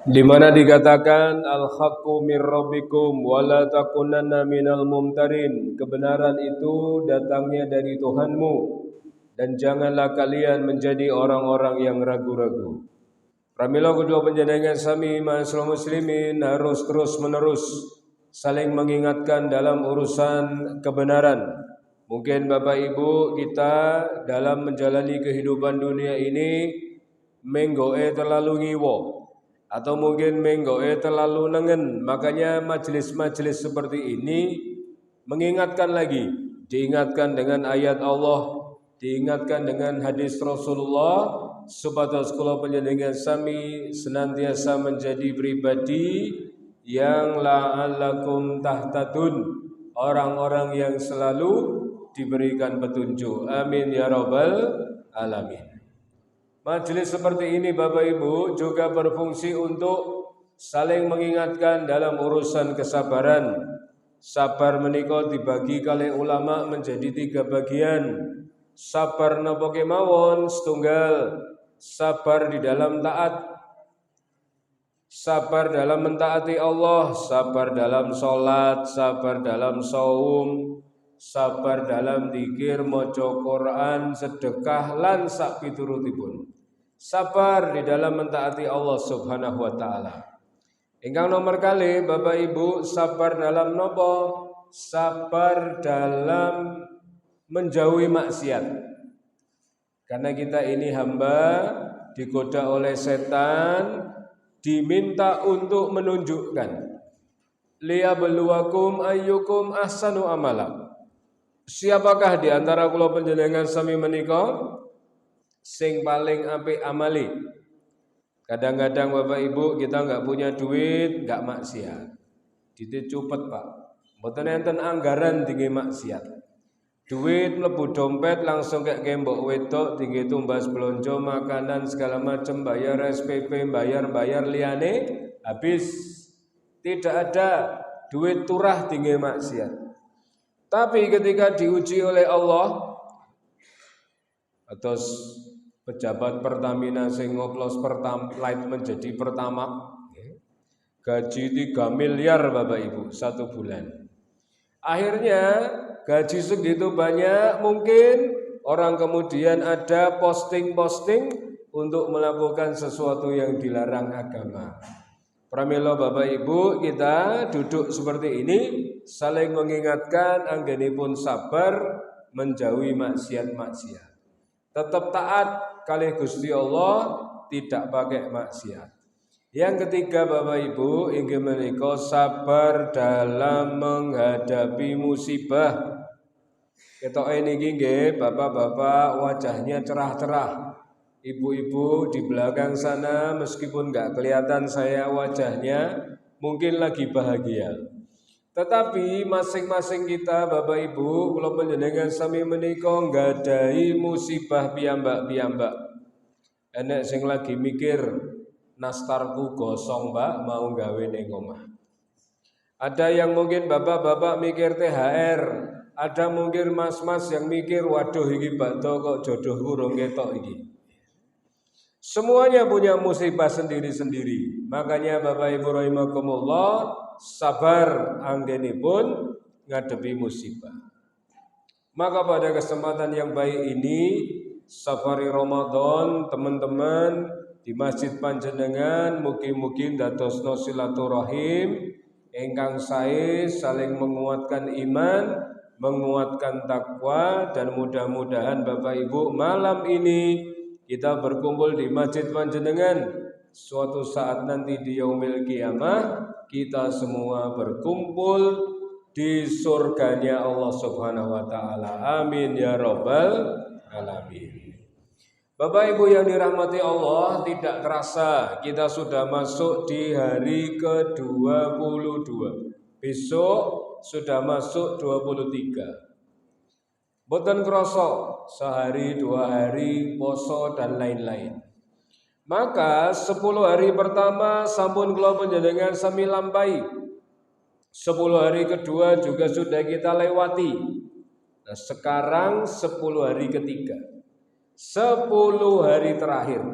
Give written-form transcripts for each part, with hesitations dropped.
di mana dikatakan al-haqqu mir rabbikum wa la takunanna minal mumtarin, kebenaran itu datangnya dari Tuhanmu dan janganlah kalian menjadi orang-orang yang ragu-ragu. Pramila kedua panjenengan sami ma'asyiral muslimin harus terus-menerus saling mengingatkan dalam urusan kebenaran. Mungkin Bapak Ibu kita dalam menjalani kehidupan dunia ini menggoe terlalu ngiwo atau mungkin menggoe terlalu nengen. Makanya majelis-majelis seperti ini mengingatkan lagi, diingatkan dengan ayat Allah, diingatkan dengan hadis Rasulullah, supados kula panjenengan sami senantiasa menjadi pribadi yang la'allakum tahtadun, orang-orang yang selalu diberikan petunjuk. Amin ya rabbal alamin. Majelis seperti ini Bapak Ibu juga berfungsi untuk saling mengingatkan dalam urusan kesabaran. Sabar menika dibagi kalih ulama menjadi 3 bagian. Sabar napa kemawon setunggal, sabar di dalam taat, sabar dalam mentaati Allah, sabar dalam sholat, sabar dalam saum, sabar dalam zikir, maca Quran, sedekah lan sak piturutipun. Sabar di dalam mentaati Allah Subhanahu wa taala. Ingkang nomor kali Bapak Ibu, sabar dalam nopo? Sabar dalam menjauhi maksiat. Karena kita ini hamba digoda oleh setan, diminta untuk menunjukkan liyabluwakum ayyukum ahsanu amala. Siapakah di antara kula panjenengan sami menika sing paling apik amali? Kadang-kadang Bapak Ibu kita enggak punya duit, enggak maksiat. Duit cupet, Pak. Mboten enten anggaran tinggi maksiat. Duit mlebu dompet langsung kayak gembok wedok tinggi tumbas belanja makanan segala macam, bayar SPP, bayar liyane habis. Tidak ada duit turah tinggi maksiat. Tapi ketika diuji oleh Allah, atau pejabat Pertamina sing ngoplos Pertalite menjadi Pertamax, gaji 3 miliar Bapak Ibu 1 bulan. Akhirnya gaji segitu banyak, mungkin orang kemudian ada posting-posting untuk melakukan sesuatu yang dilarang agama. Pramila Bapak Ibu kita duduk seperti ini saling mengingatkan anggenipun sabar menjauhi maksiat-maksiat. Tetap taat kalih Gusti Allah, tidak pakai maksiat. Yang ketiga Bapak Ibu inggih menika sabar dalam menghadapi musibah. Ketoke niki nggih bapak-bapak wajahnya cerah-cerah. Ibu-ibu di belakang sana meskipun enggak kelihatan saya wajahnya mungkin lagi bahagia. Tetapi masing-masing kita Bapak Ibu kula panjenengan sami menika nggadahi musibah piyambak-piyambak. Enek sing lagi mikir nastarku gosong Mbak mau gawe ning omah. Ada yang mungkin bapak-bapak mikir THR, ada mungkin mas-mas yang mikir waduh iki bakdo kok jodohku rong ketok iki. Semuanya punya musibah sendiri-sendiri. Makanya Bapak Ibu rahimakumullah, sabar anggenipun ngadepi musibah. Maka pada kesempatan yang baik ini, safari Ramadan, teman-teman di Masjid Panjenengan mugi-mugi ndadosno silaturahim ingkang sae saling menguatkan iman, menguatkan takwa, dan mudah-mudahan Bapak Ibu malam ini kita berkumpul di Masjid Panjenengan, suatu saat nanti di yaumil kiamah kita semua berkumpul di surganya Allah Subhanahu wa taala. Amin ya rabbal alamin. Bapak Ibu yang dirahmati Allah, tidak terasa kita sudah masuk di hari ke-22. Besok sudah masuk 23. Boten kroso sehari 2 hari poso dan lain-lain. Maka 10 hari pertama sampun kula panjenengan sami lampahi. 10 hari kedua juga sudah kita lewati. Nah, sekarang 10 hari ketiga. 10 hari terakhir.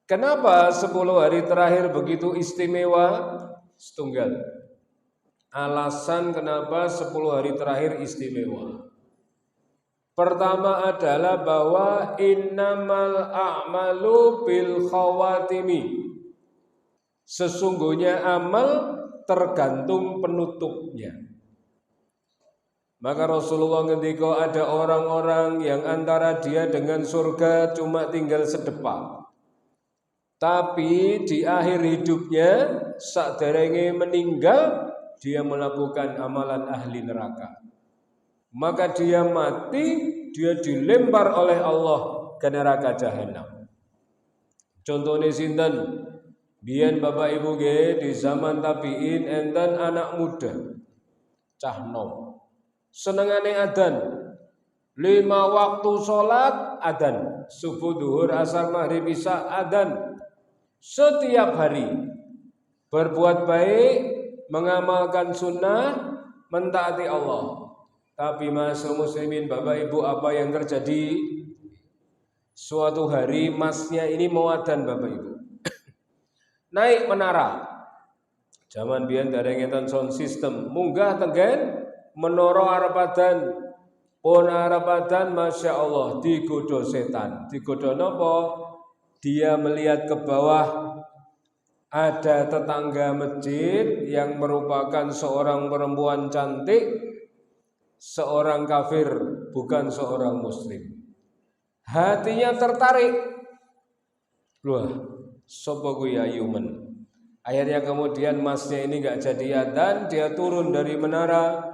Kenapa 10 hari terakhir begitu istimewa? Setunggal alasan kenapa 10 hari terakhir istimewa. Pertama adalah bahwa innamal a'malu bil khawatimi. Sesungguhnya amal tergantung penutupnya. Maka Rasulullah ngendika ada orang-orang yang antara dia dengan surga cuma tinggal sedepak. Tapi di akhir hidupnya sakderenge meninggal dia melakukan amalan ahli neraka. Maka dia mati, dia dilempar oleh Allah ke neraka jahanam. Contohnya sinten? Biyen Bapak Ibu nggih di zaman tabi'in enten anak muda cah nom. Senengane adzan. 5 waktu salat adzan, subuh, duhur, asar, maghrib, isya adzan. Setiap hari berbuat baik, mengamalkan sunnah, mentaati Allah. Tapi masal muslimin Bapak Ibu, apa yang terjadi? Suatu hari masnya ini mau adzan Bapak Ibu. Naik menara. Zaman biyen dereng enten sound system, munggah tenggen menara arep adzan. Pun arep adzan Masya Allah digoda setan. Digoda napa? Dia melihat ke bawah ada tetangga masjid yang merupakan seorang perempuan cantik, seorang kafir, bukan seorang muslim. Hatinya tertarik. Wah, sapa kuwi ayumen. Akhirnya kemudian masnya ini enggak jadi adzan, dia turun dari menara.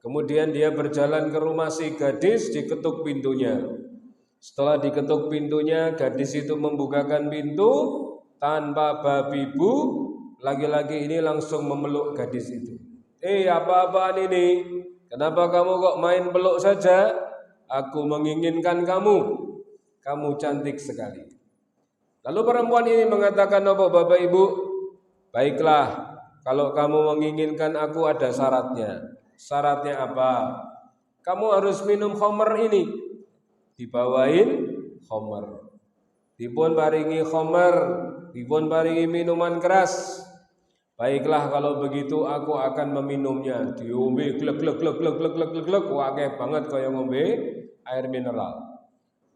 Kemudian dia berjalan ke rumah si gadis, diketuk pintunya. Setelah diketuk pintunya, gadis itu membukakan pintu tanpa babibu. Laki-laki ini langsung memeluk gadis itu. Apa-apaan ini? Kenapa kamu kok main peluk saja? Aku menginginkan kamu. Kamu cantik sekali. Lalu perempuan ini mengatakan apa Bapak Ibu? Baiklah, kalau kamu menginginkan aku ada syaratnya. Syaratnya apa? Kamu harus minum khamr ini. Dibawain khamr. Dipun paringi khamr, dipun paringi minuman keras. Baiklah kalau begitu aku akan meminumnya. Diombe glek glek glek glek glek glek glek glek, akeh banget kaya ngombe air mineral.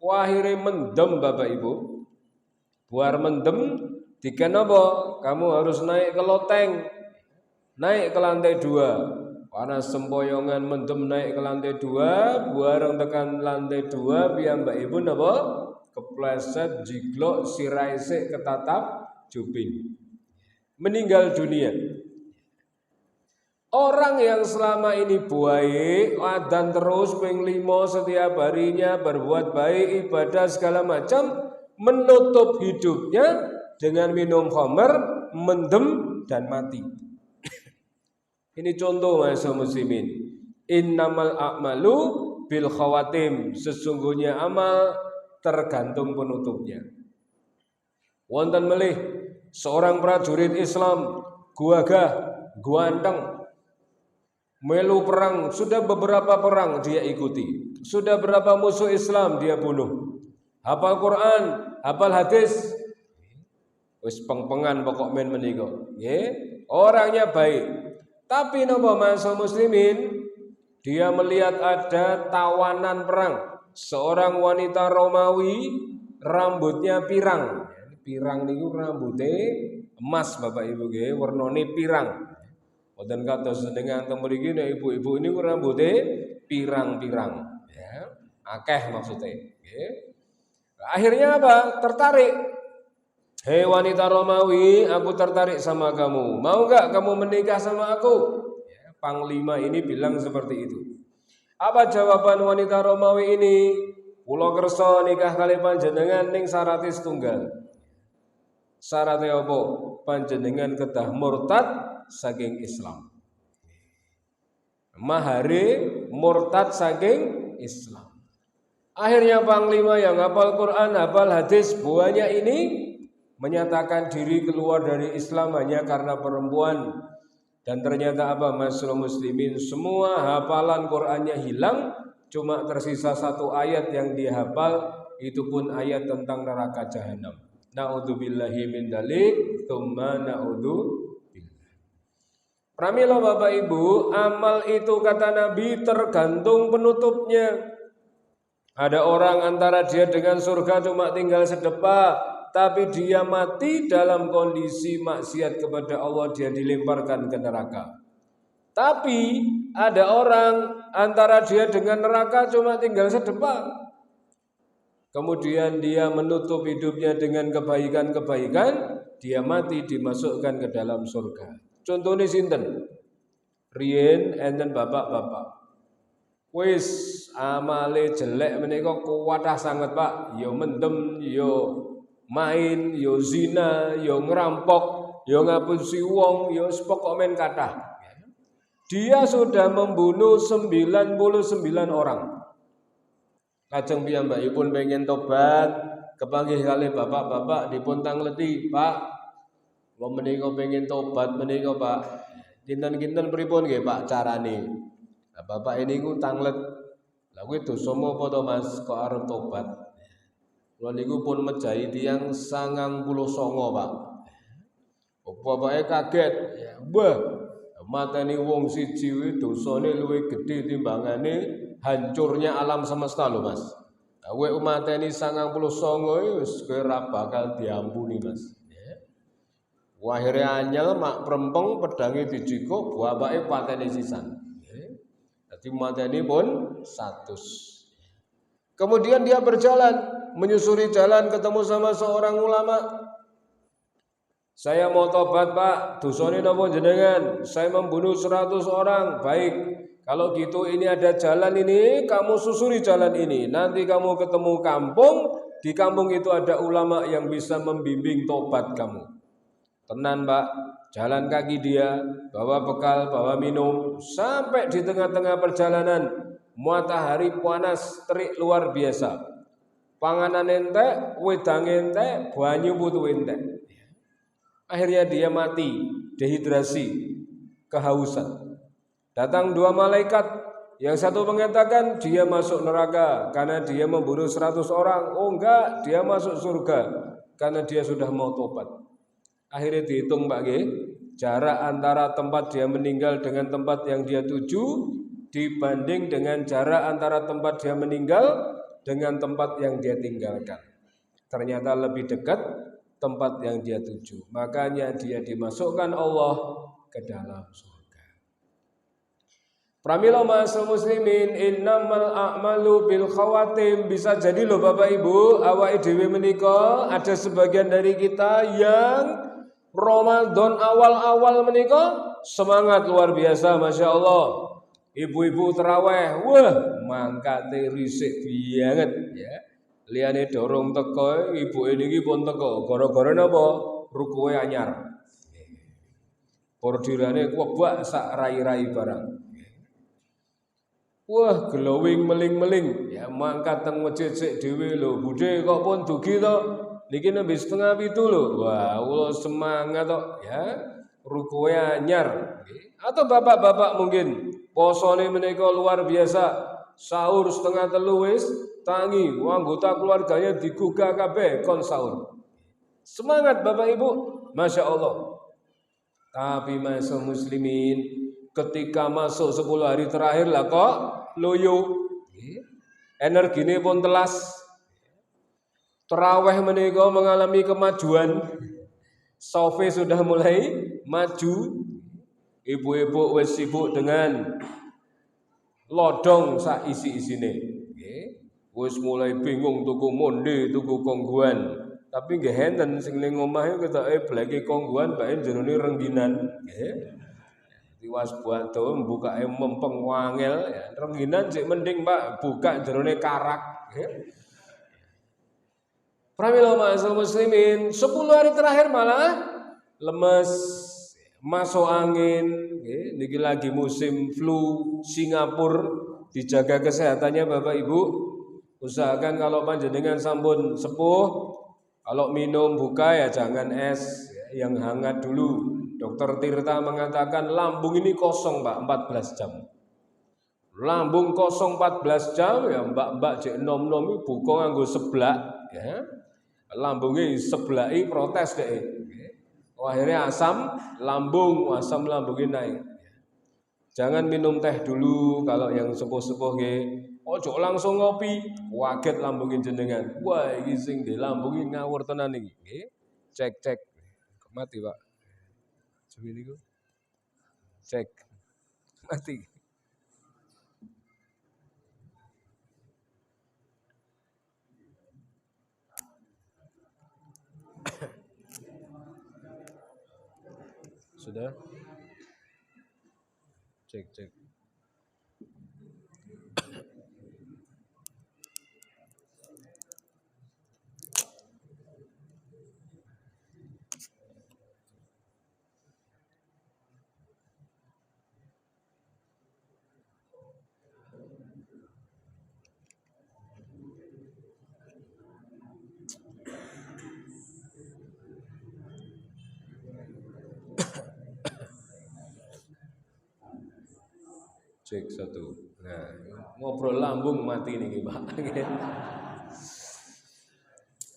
Akhire mendem Bapak Ibu. Buar mendem diken apa? Kamu harus naik ke loteng. Naik ke lantai 2. Karena sempoyongan mendem naik ke lantai 2, buareng tekan lantai 2 piyambak Ibu napa? Kepleset jiglok sirai sik ketatap juping. Meninggal dunia. Orang yang selama ini baik, adzan terus ping 5 setiap harinya, berbuat baik, ibadah segala macam, menutup hidupnya dengan minum khamr, mendem dan mati. Ini contoh masa muslimin. Innamal a'malu bil khawatim. Sesungguhnya amal tergantung penutupnya. Wonten melih seorang prajurit Islam gagah, ganteng, melu perang, sudah beberapa perang dia ikuti. Sudah berapa musuh Islam dia bunuh. Hafal Quran, hafal hadis. Wis peng-pengan pokok men menika. Nggih, orangnya baik. Tapi napa masa muslimin? Dia melihat ada tawanan perang. Seorang wanita Romawi, rambutnya pirang. Pirang niku rambutnya emas Bapak Ibu nggih, warnane pirang. Wonten kados dengan teng mriki nek ibu-ibu niku rambutnya pirang-pirang, ya. Akeh maksudnya, nggih. Akhirnya apa? Tertarik. Hei wanita Romawi, aku tertarik sama kamu. Mau gak kamu menikah sama aku? Ya, Panglima ini bilang seperti itu. Apa jawaban wanita Romawi ini? Kula kersa nikah kali panjenengan ning syaratnya setunggal. Syaratnya apa? Panjenengan kedah murtad saking Islam. Mahari murtad saking Islam. Akhirnya Panglima yang hafal Quran, hafal hadis buahnya ini menyatakan diri keluar dari Islam hanya karena perempuan. Dan ternyata apa? Masyaallah muslimin, semua hafalan Qur'annya hilang, cuma tersisa 1 ayat yang dihafal, itu pun ayat tentang neraka jahanam. Na'udzubillahi min dzalik, tsumma na'udzubillah. Pramila Bapak Ibu, amal itu kata Nabi tergantung penutupnya. Ada orang antara dia dengan surga cuma tinggal sedepa, tapi dia mati dalam kondisi maksiat kepada Allah, dia dilemparkan ke neraka. Tapi ada orang antara dia dengan neraka cuma tinggal sedepa, kemudian dia menutup hidupnya dengan kebaikan-kebaikan, dia mati dimasukkan ke dalam surga. Contohnya sinten? Riyen enten bapak-bapak wis amale jelek menika kuwatah sanget Pak, yo mendem, yo main, yo zina, yo ngerampok, yo ngapusi wong, yo pokok men kathah. Dia sudah membunuh 99 orang. Lajeng piyambakipun pengen tobat, kepanggih kalih bapak-bapak dipun tangleti, Pak, kula menika pengen tobat menika Pak. Kinten-kinten pripun nggih Pak carane? Nah, bapak ini ku tanglet. Lah kuwi dosa apa to Mas kok arep tobat? Kula niku pun mejahi tiyang 99 Pak. Bapake kaget. Ya, wah, mateni wong siji kuwi dosane luwih gedhe timbangane hancurnya alam semesta lho Mas. Lah kowe mateni 99 wis kowe ora bakal diampuni Mas. Wahire anyel mak prempeng pedange dijikuk bapake pateni sisan. Jadi mateni pun 100. Kemudian dia berjalan, menyusuri jalan ketemu sama seorang ulama. Saya mau tobat Pak, dosane napa jenengan? Saya membunuh 100 orang. Baik, kalau gitu ini ada jalan ini, kamu susuri jalan ini. Nanti kamu ketemu kampung, di kampung itu ada ulama yang bisa membimbing tobat kamu. Tenan Pak, jalan kaki dia, bawa bekal, bawa minum, sampai di tengah-tengah perjalanan matahari panas terik luar biasa. Panganan entek, wedang entek, banyu butuh entek. Akhirnya dia mati, dehidrasi, kehausan. Datang 2 malaikat, yang satu mengatakan dia masuk neraka karena dia membunuh 100 orang. Oh enggak, dia masuk surga karena dia sudah mau tobat. Akhirnya dihitung Pak G, jarak antara tempat dia meninggal dengan tempat yang dia tuju dibanding dengan jarak antara tempat dia meninggal dengan tempat yang dia tinggalkan. Ternyata lebih dekat tempat yang dia tuju. Makanya dia dimasukkan Allah ke dalam surga. Pramila ma'asal muslimin, innamal a'malu bil khawatim. Bisa jadi loh Bapak Ibu, awake dhewe menika ada sebagian dari kita yang Ramadan awal-awal menika semangat luar biasa, Masya Allah. Ibu-ibu terawih, wah mangkate risik banget ya. Liyane dorong teko, ibu ini pun teko. Gara-gara napa? Rukuwe anyar. Bordirane kuwebak sak rai-rai barang. Wah glowing meling-meling ya, mangkat teng masjid sik dhewe lho. Budhe kok pun dugi to. Niki nembe 6:30 lho. Wah, ulo semangat tok ya. Rukuwe anyar. Atau bapak-bapak mungkin posone menika luar biasa. Sahur 2:30 wis tangi, anggota keluarganya digugah kabeh kon sahur. Semangat Bapak Ibu, Masya Allah. Tapi masuk muslimin ketika masuk 10 hari terakhir lah kok loyo. Energine pun telas. Terawih menika mengalami kemajuan. Sofi sudah mulai maju. Ibu-ibu wis sibuk dengan lodong sak isi-isine. Wis mulai bingung tuku monde, tuku kongguan. Tapi nggih enten sing ning omah ketoke bleke kongguan bae jerone rengginan. Nggih. Tiwas buato mbukake mempeng wangel ya. Rengginan sik mending Pak, buka jerone karak. Nggih. Pramila ma'asal muslimin, 10 hari terakhir malah lemes, masuk angin, niki lagi musim flu Singapura, dijaga kesehatannya Bapak Ibu. Usahakan kalau panjenengan sampun sepuh, kalau minum buka ya jangan es, yang hangat dulu. Dokter Tirta mengatakan lambung ini kosong Pak 14 jam. Lambung kosong 14 jam ya mbak-mbak cek nom-nom buka nganggo seblak ya. lambungnya sebelai protes deh. Akhirnya asam lambungnya naik. Jangan minum teh dulu kalau yang sepuh-sepuh nggih. Ojo langsung ngopi, waget lambungin jenengan. Wah, iki sing di lambungin ngawur tenan iki. Nggih. Cek. Mati, Pak. Coba niku. Cek. Mati. Sudah? Cek. Cek 1. Nah, ngobrol lambung mati nih Pak.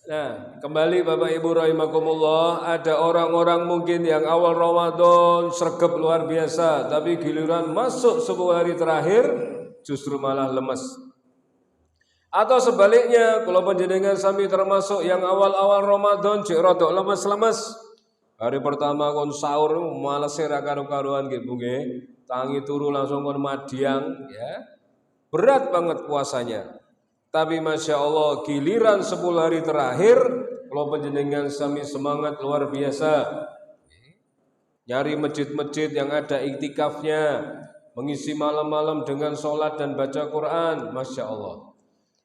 Nah, kembali Bapak Ibu rahimakumullah, ada orang-orang mungkin yang awal Ramadan sregep luar biasa, tapi giliran masuk 10 hari terakhir justru malah lemes. Atau sebaliknya, kalau panjenengan sami termasuk yang awal-awal Ramadan cek rodok lemes-lemes. Hari pertama kon sahur malas ra karo-karuan nggih Bu nggih. Tangi turu langsung kon madiang ya. Berat banget puasanya. Tapi Masya Allah giliran 10 hari terakhir kalau panjenengan sami semangat luar biasa. Nyari masjid-masjid yang ada iktikafnya, mengisi malam-malam dengan sholat dan baca Quran, Masya Allah.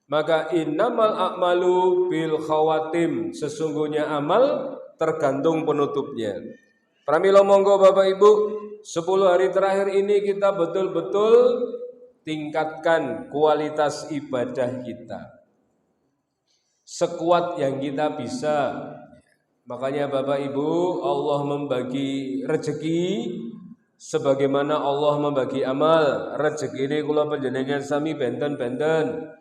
Maka innamal a'malu bil khawatim, sesungguhnya amal tergantung penutupnya. Pramila monggo Bapak Ibu, 10 hari terakhir ini kita betul-betul tingkatkan kualitas ibadah kita sekuat yang kita bisa. Makanya Bapak Ibu, Allah membagi rezeki sebagaimana Allah membagi amal. Rezeki ini kula panjenengan sami benten-benten.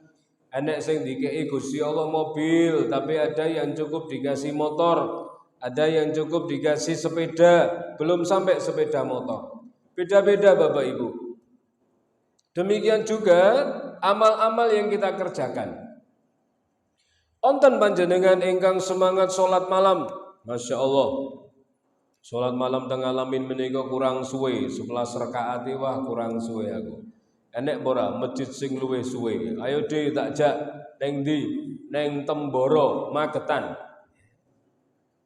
Enek sing dikei Gusti Allah mobil, tapi ada yang cukup dikasih motor, ada yang cukup dikasih sepeda, belum sampai sepeda motor. Beda-beda Bapak Ibu. Demikian juga amal-amal yang kita kerjakan. Onten panjenengan ingkang semangat sholat malam, Masya Allah. Sholat malam tengah lamin menika kurang suwe, 11 rakaat wah kurang suwe aku. Enek bora masjid sing luwih suwe. Ayo deh tak jak neng ndi? Neng Temboro, Magetan.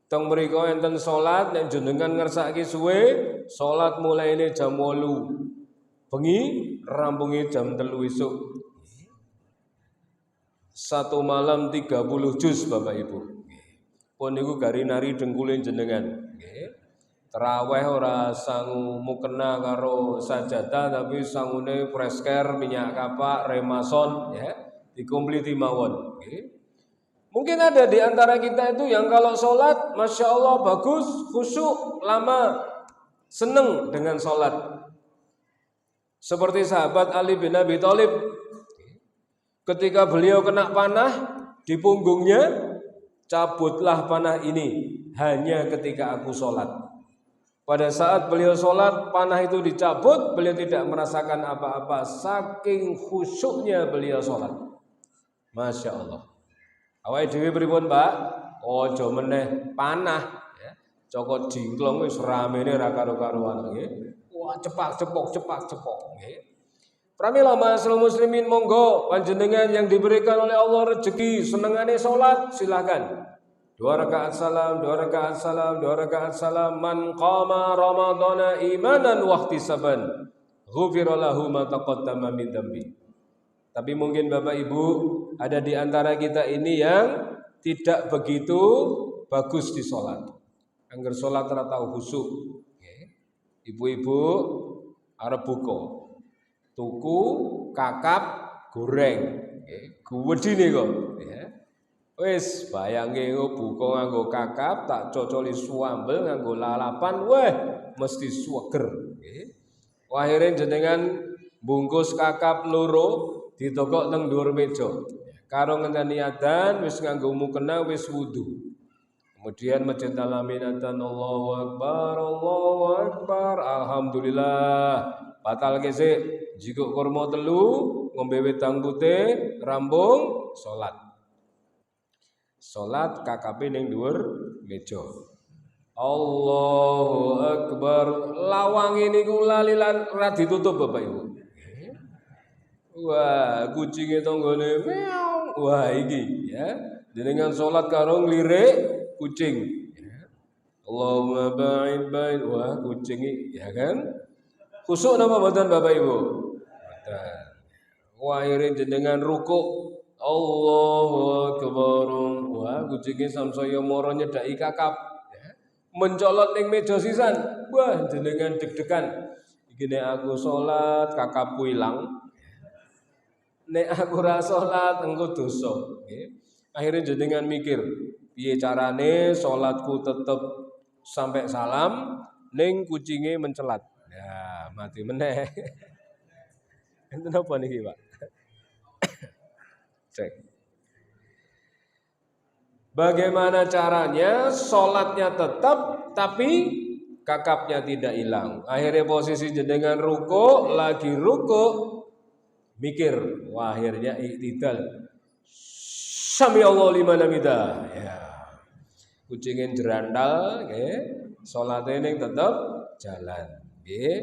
Teng mriku enten salat nek jenengan ngersake suwe, salat mulaine jam 8 bengi, rampunge jam 3 esuk. 1 malam 30 juz Bapak Ibu. Pun niku gari nari dengkule jenengan. Terawih ora sangu mukena karo sajadah tapi sangune fresker, minyak kapak, remason ya, dikompliti mawon. Mungkin ada di antara kita itu yang kalau sholat, Masya Allah bagus, khusyuk, lama, seneng dengan sholat. Seperti sahabat Ali bin Abi Thalib, ketika beliau kena panah di punggungnya, cabutlah panah ini hanya ketika aku sholat. Pada saat beliau sholat, panah itu dicabut, beliau tidak merasakan apa-apa, saking khusyuknya beliau sholat. Masya Allah. Awake dhewe pripun, Pak? Ojo meneh panah ya. Cokot jingklong wis ramene ra karo-karuan nggih. Wah, cepak-cepok nggih. Pramila masyaallah muslimin monggo panjenengan yang diberikan oleh Allah rezeki senengane salat silakan. 2 rakaat salam, 2 rakaat salam, 2 rakaat salam. Man qama ramadhana imanan wa ihtisaban ghufira lahu ma taqaddama min dzambi. Tapi mungkin Bapak Ibu ada di antara kita ini yang tidak begitu bagus di sholat. Angger sholat ora tau khusyuk. Ibu-ibu arep buka, tuku kakap goreng, guwedine kok. Wis bayange buka nganggo kakap tak cocoli suambel nganggo lalapan, weh mesti suweger. Akhirnya jenengan bungkus kakap loro ditokok teng dhuwur meja. Karo ngenteni adzan wis nganggo mukena wis wudu. Kemudian masjid alaminatan Allahu Akbar, alhamdulillah. Batal gesek, jikuk kurma telu, ngombe wedang putih, rambung, salat. Salat KKP ning dhuwur meja. Allahu Akbar. Lawange niku lalilan ora ditutup Bapak Ibu. Wah, kucinge tanggane meong. Wah, iki ya. Jenengan salat karo nglirik kucing. Allahumma ba'id bain. Wah, kucing iki ya kan. Khusuk napa mboten Bapak Ibu? Mboten. Wah, akhire jenengan rukuk. Allahu Akbar. Wah, kucinge samsaya mara nyedaki kakap. Mencolot ning meja sisan. Wah, jenengan deg-degan. Iki nek aku salat kakapku ilang. Nek aku ora salat engko dosa. Nggih. Akhirnya jenengan mikir, piye carane salatku tetep sampai salam ning kucinge mencelat. Ya, mati meneh. Enten apa niki, Pak? Cek. Bagaimana caranya salatnya tetap tapi kakapnya tidak hilang. Akhirnya posisi jenengan ruko, lagi ruko mikir, wah akhirnya iktidal. Sami Allah liman hamidah. Ya. Kucingin jerandal, nggih. Salate ning tetep jalan, nggih.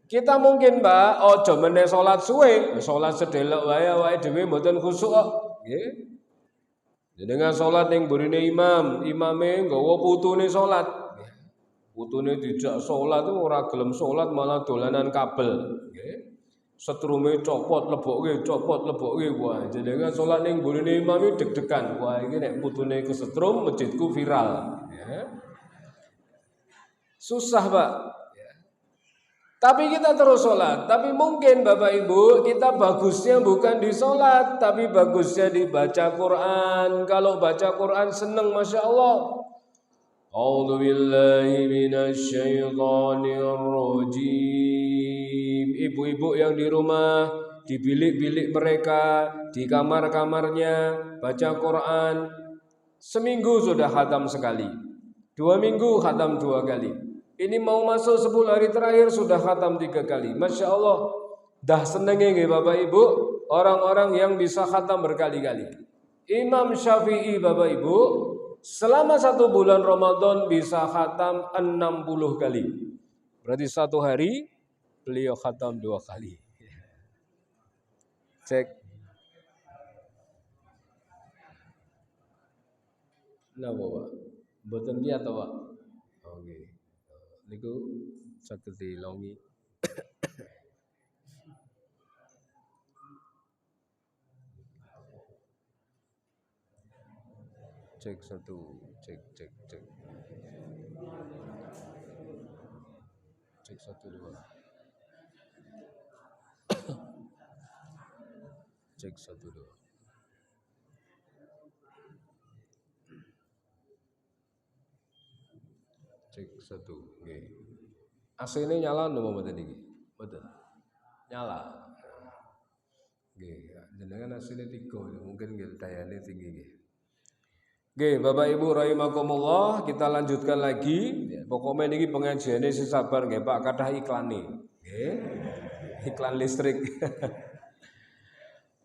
Kita mungkin, Mbak, aja meneh salat suwe, salat sedelok wae awake dhewe mboten khusuk kok, nggih. Jenengan salat ning burine imam, imame nggawa putune salat. Putune dijak salat itu ora gelem salat malah dolanan kabel, nggih. Setrume copot lebokke. Wah, jenengan salat ning burine imam iki deg-degan. Wah, iki nek putune kesetrum masjidku viral, ya. Susah, Pak. Tapi kita terus sholat. Tapi mungkin Bapak Ibu kita bagusnya bukan di sholat, tapi bagusnya dibaca Quran. Kalau baca Quran seneng, Masya Allah. A'udzu billahi minasyaitonir rajim. Ibu-ibu yang di rumah, di bilik-bilik mereka, di kamar-kamarnya baca Quran. Seminggu sudah khatam sekali. 2 minggu khatam 2 kali. Ini mau masuk 10 hari terakhir sudah khatam 3 kali. Masya Allah. Dah senengnya nggih Bapak Ibu. Orang-orang yang bisa khatam berkali-kali. Imam Syafi'i Bapak Ibu. Selama 1 bulan Ramadan bisa khatam 60 kali. Berarti 1 hari beliau khatam 2 kali. Cek. Napa Pak? Mboten ki atau Pak? Oke. Niku saged dilongi. Cek 1, cek. Cek 1 2. Cek 1 2. Cek 1. Nggih. AC-ne nyala napa mboten iki? Mboten. Nyala. Nggih, jenengan AC-ne 3 mungkin nggih dayane tinggi nggih. Nggih, Bapak Ibu rahimakumullah, kita lanjutkan lagi. Pokoknya niki pengajiane sing sabar nggih, Pak, kathah iklane. Nggih. Iklan listrik.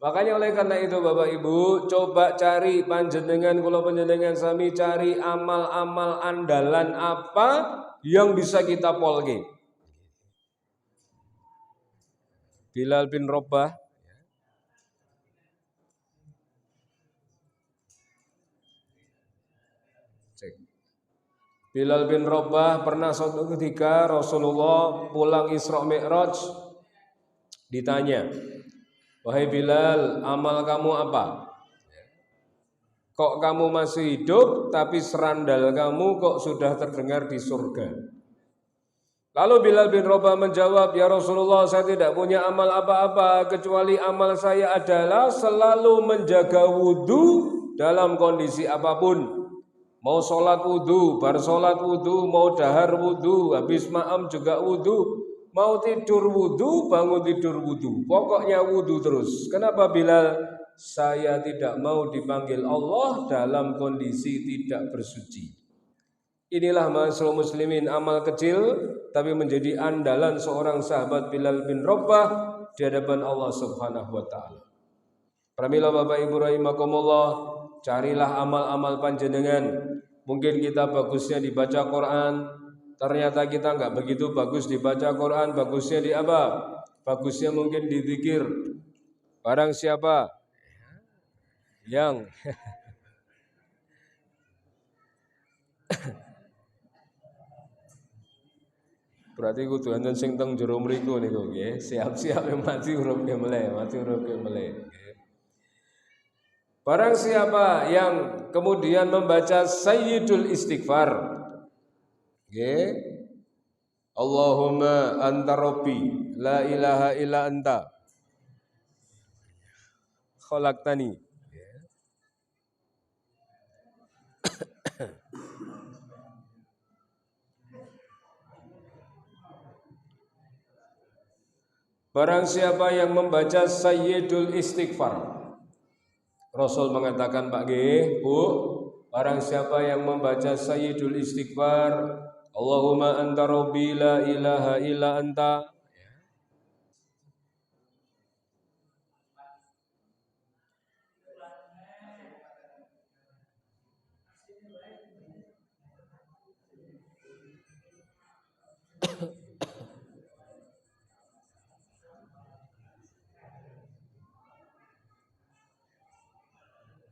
Makanya oleh karena itu Bapak Ibu, coba cari panjenengan kula panjenengan sami cari amal-amal andalan apa yang bisa kita polke. Bilal bin Rabah Bilal bin Rabah pernah suatu ketika Rasulullah pulang Isra Mi'raj ditanya, "Wahai Bilal, amal kamu apa? Kok kamu masih hidup tapi serandal kamu kok sudah terdengar di surga?" Lalu Bilal bin Rabah menjawab, "Ya Rasulullah, saya tidak punya amal apa-apa kecuali amal saya adalah selalu menjaga wudu dalam kondisi apapun. Mau sholat wudu, bar sholat wudu, mau dahar wudu, habis ma'am juga wudu, mau tidur wudu, bangun tidur wudu. Pokoknya wudu terus." Kenapa Bilal? saya tidak mau dipanggil Allah dalam kondisi tidak bersuci. Inilah ma'asyiral muslimin amal kecil tapi menjadi andalan seorang sahabat Bilal bin Rabah di hadapan Allah Subhanahu wa taala. Pramila Bapak Ibu rahimakumullah, carilah amal-amal panjenengan. Mungkin kita bagusnya dibaca Quran, ternyata kita enggak begitu bagus dibaca Quran, bagusnya di apa? Bagusnya mungkin di zikir. Barang siapa yang berarti kudu enten sing teng jero mriku niku nggih, siap-siap mati uripke meleh, mati uripke meleh nggih. Barang siapa yang kemudian membaca Sayyidul Istighfar nggih, Allahumma anta rabbi la ilaha illa anta khalaqtani. Barang siapa yang membaca Sayyidul Istighfar, Rasul mengatakan Pak G, Bu, barang siapa yang membaca Sayyidul Istighfar, Allahumma anta rabbi la ilaha illa anta,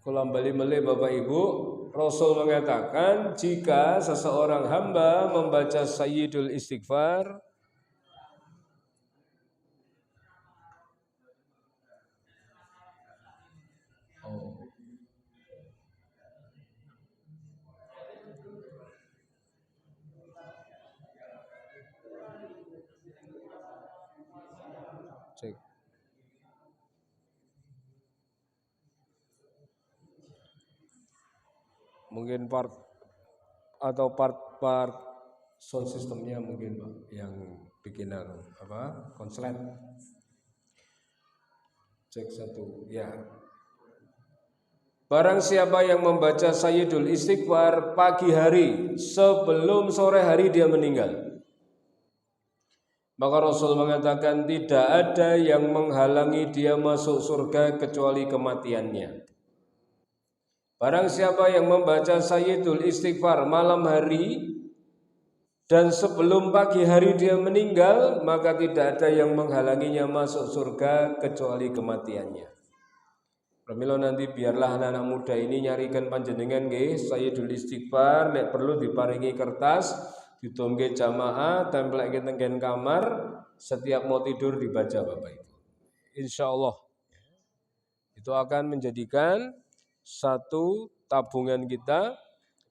Kula bali melih Bapak Ibu, Rasul mengatakan jika seseorang hamba membaca Sayyidul Istighfar, cek. Mungkin part sound systemnya mungkin Pak yang bikin apa konslet. Cek satu ya. Barang siapa yang membaca Sayyidul Istighfar pagi hari sebelum sore hari dia meninggal, maka Rasul mengatakan tidak ada yang menghalangi dia masuk surga kecuali kematiannya. Barang siapa yang membaca Sayyidul Istighfar malam hari dan sebelum pagi hari dia meninggal, maka tidak ada yang menghalanginya masuk surga kecuali kematiannya. Pramila nanti biarlah anak-anak muda ini nyarikan panjenengan nggih Sayyidul Istighfar, nek perlu diparingi kertas, ditomke jamaah, templeke teng kamar, setiap mau tidur dibaca Bapak Ibu. Insyaallah itu akan menjadikan satu tabungan kita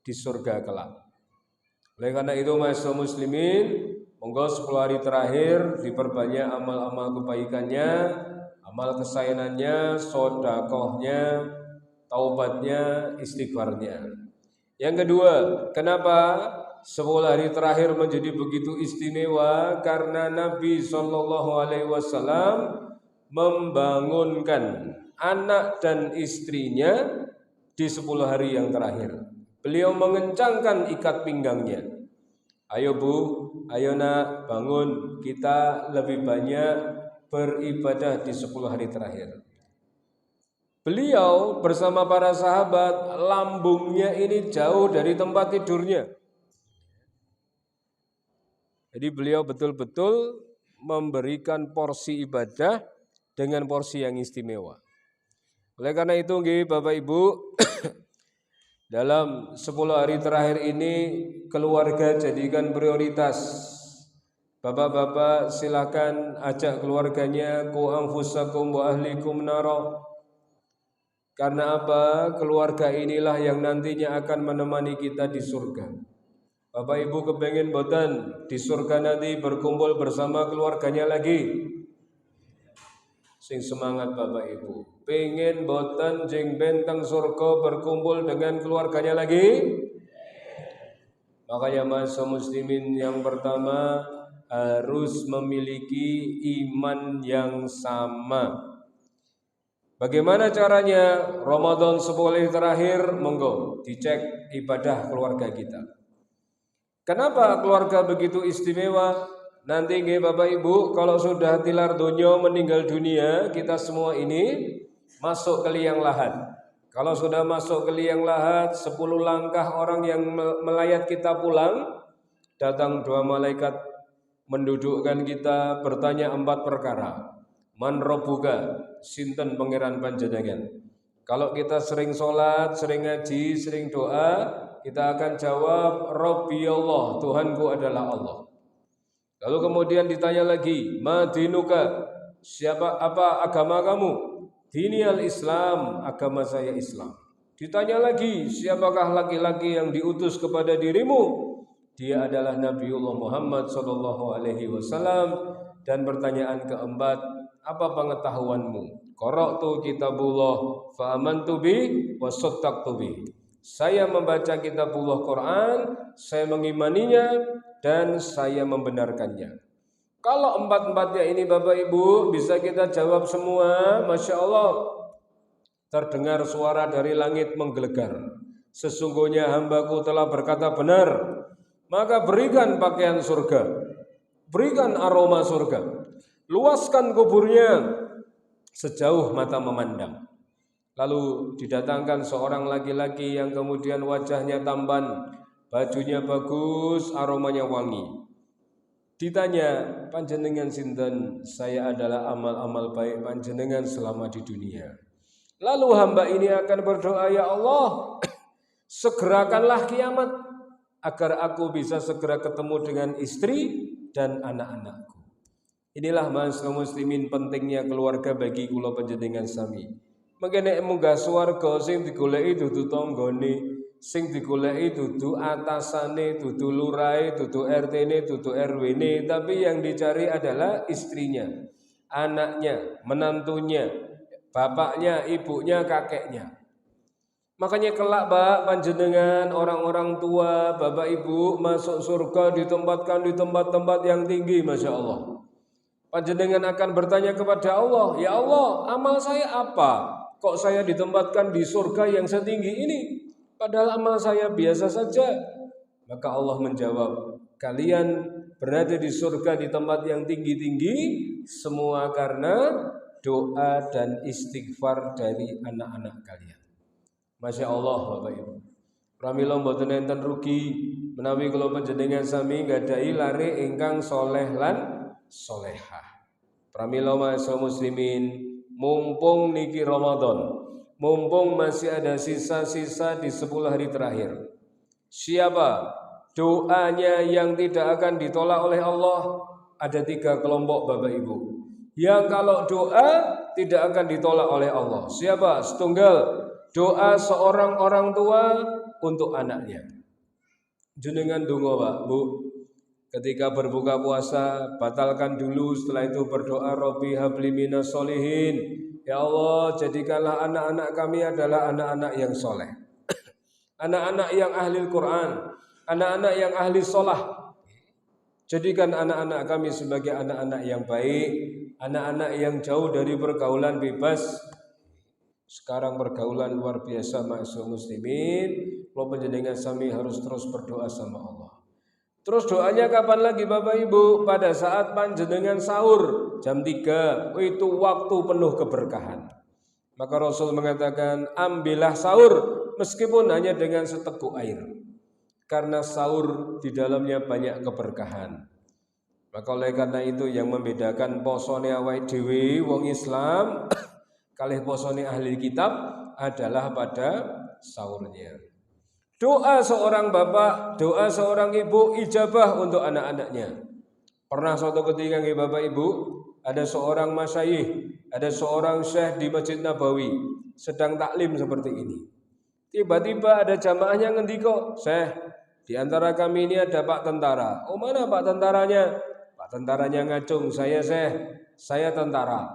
di surga kelak. Oleh karena itu ma'asyiral muslimin, monggo 10 hari terakhir diperbanyak amal-amal kebaikannya, amal kesayangannya, sedekahnya, taubatnya, istighfarnya. Yang kedua, kenapa 10 hari terakhir menjadi begitu istimewa? Karena Nabi SAW membangunkan anak dan istrinya di 10 hari yang terakhir. Beliau mengencangkan ikat pinggangnya. Ayo Bu, ayo nak, bangun, kita lebih banyak beribadah di 10 hari terakhir. Beliau bersama para sahabat, lambungnya ini jauh dari tempat tidurnya. Jadi beliau betul-betul memberikan porsi ibadah dengan porsi yang istimewa. Oleh karena itu Bapak Ibu, dalam 10 hari terakhir ini keluarga jadikan prioritas. Bapak-bapak silakan ajak keluarganya, qu anfusakum wa ahlikum nara. Karena apa? Keluarga inilah yang nantinya akan menemani kita di surga. Bapak Ibu kepengen boten di surga nanti berkumpul bersama keluarganya lagi? Sing semangat Bapak Ibu. Pengen boten jeng benteng surga berkumpul dengan keluarganya lagi? Makanya masa muslimin yang pertama harus memiliki iman yang sama. Bagaimana caranya? Ramadan 10 hari terakhir, monggo dicek ibadah keluarga kita. Kenapa keluarga begitu istimewa? Nanti nggih Bapak Ibu, kalau sudah tilar donya meninggal dunia, kita semua ini masuk ke liang lahat. Kalau sudah masuk ke liang lahat, 10 langkah orang yang melayat kita pulang, datang 2 malaikat mendudukkan kita, bertanya 4 perkara. Man robbuka, sinten pangeran panjenengan. Kalau kita sering sholat, sering ngaji, sering doa, kita akan jawab Rabbi Allah, Tuhanku adalah Allah. Lalu kemudian ditanya lagi, ma dinuka, siapa apa agama kamu? Dini al-Islam, agama saya Islam. Ditanya lagi, siapakah laki-laki yang diutus kepada dirimu? Dia adalah Nabiullah Muhammad sallallahu alaihi wasallam. Dan pertanyaan keempat, apa pengetahuanmu? Qara'tu kitabullah fa amantu bi wa saddaqtu bi. Saya membaca kitabullah Quran, saya mengimaninya dan saya membenarkannya. Kalau 4-4-nya ini Bapak Ibu bisa kita jawab semua, Masya Allah. Terdengar suara dari langit menggelegar. Sesungguhnya hambaku telah berkata benar, maka berikan pakaian surga, berikan aroma surga, luaskan kuburnya sejauh mata memandang. Lalu didatangkan seorang laki-laki yang kemudian wajahnya tampan, bajunya bagus, aromanya wangi. Ditanya, panjenengan sinten? Saya adalah amal-amal baik panjenengan selama di dunia. Lalu hamba ini akan berdoa, ya Allah, segerakanlah kiamat agar aku bisa segera ketemu dengan istri dan anak-anakku. Inilah masyarakat muslimin pentingnya keluarga bagi kula panjenengan sami. Mengkene munggah swarga sing digoleki dudu tanggane, sing digoleki dudu atasane, dudu lurahe, dudu RT-ne, dudu RW-ne, tapi yang dicari adalah istrinya, anaknya, menantunya, bapaknya, ibunya, kakeknya. Makanya kelak Pak panjenengan orang-orang tua, Bapak Ibu masuk surga ditempatkan di tempat-tempat yang tinggi, Masya Allah. Panjenengan akan bertanya kepada Allah, ya Allah, amal saya apa? Kok saya ditempatkan di surga yang setinggi ini? Padahal amal saya biasa saja. Maka Allah menjawab, kalian berada di surga di tempat yang tinggi-tinggi semua karena doa dan istighfar dari anak-anak kalian. Masya Allah Bapak Ibu. Pramila mboten enten rugi menawi kula panjenengan sami nggadahi lare ingkang soleh lan solehah. Pramila masyaallah muslimin, mumpung niki Ramadan, mumpung masih ada sisa-sisa di 10 hari terakhir. Siapa doanya yang tidak akan ditolak oleh Allah? Ada 3 kelompok Bapak Ibu. Yang kalau doa tidak akan ditolak oleh Allah. Siapa? Setunggal doa seorang orang tua untuk anaknya. Jenengan donga Pak, Bu. Ketika berbuka puasa, batalkan dulu, setelah itu berdoa Rabbi habli minas solihin. Ya Allah, jadikanlah anak-anak kami adalah anak-anak yang soleh, anak-anak yang ahli Quran, anak-anak yang ahli sholah. Jadikan anak-anak kami sebagai anak-anak yang baik, anak-anak yang jauh dari pergaulan bebas. Sekarang pergaulan luar biasa masyaallah muslimin. Kalau panjenengan sami harus terus berdoa sama Allah. Terus doanya kapan lagi Bapak Ibu? Pada saat panjenengan sahur jam 3, itu waktu penuh keberkahan. Maka Rasul mengatakan, ambillah sahur meskipun hanya dengan seteguk air. Karena sahur di dalamnya banyak keberkahan. Maka oleh karena itu yang membedakan posone awake dhewe wong Islam kalih posone ahli kitab adalah pada sahurnya. Doa seorang bapak, doa seorang ibu ijabah untuk anak-anaknya. Pernah suatu ketika Bapak Ibu, ada seorang masyayikh, ada seorang syekh di Masjid Nabawi sedang taklim seperti ini. Tiba-tiba ada jamaahnya ngendika, "Syekh, di antara kami ini ada Pak Tentara." "Oh, mana Pak tentaranya?" "Pak tentaranya ngacung, saya Syekh, saya tentara."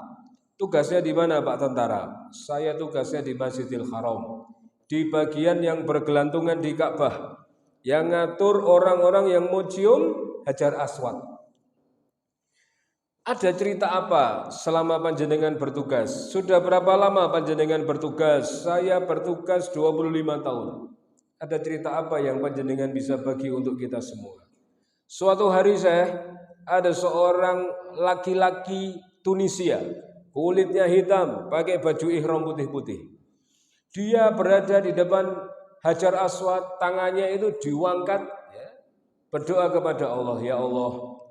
"Tugasnya di mana Pak Tentara?" "Saya tugasnya di Masjidil Haram, di bagian yang bergelantungan di Ka'bah, yang ngatur orang-orang yang mau cium Hajar Aswad." Ada cerita apa selama panjenengan bertugas? Sudah berapa lama panjenengan bertugas? Saya bertugas 25 tahun. Ada cerita apa yang panjenengan bisa bagi untuk kita semua? Suatu hari ada seorang laki-laki Tunisia, kulitnya hitam, pakai baju ihram putih-putih. Dia berada di depan Hajar Aswad, tangannya itu diangkat, ya, berdoa kepada Allah, ya Allah,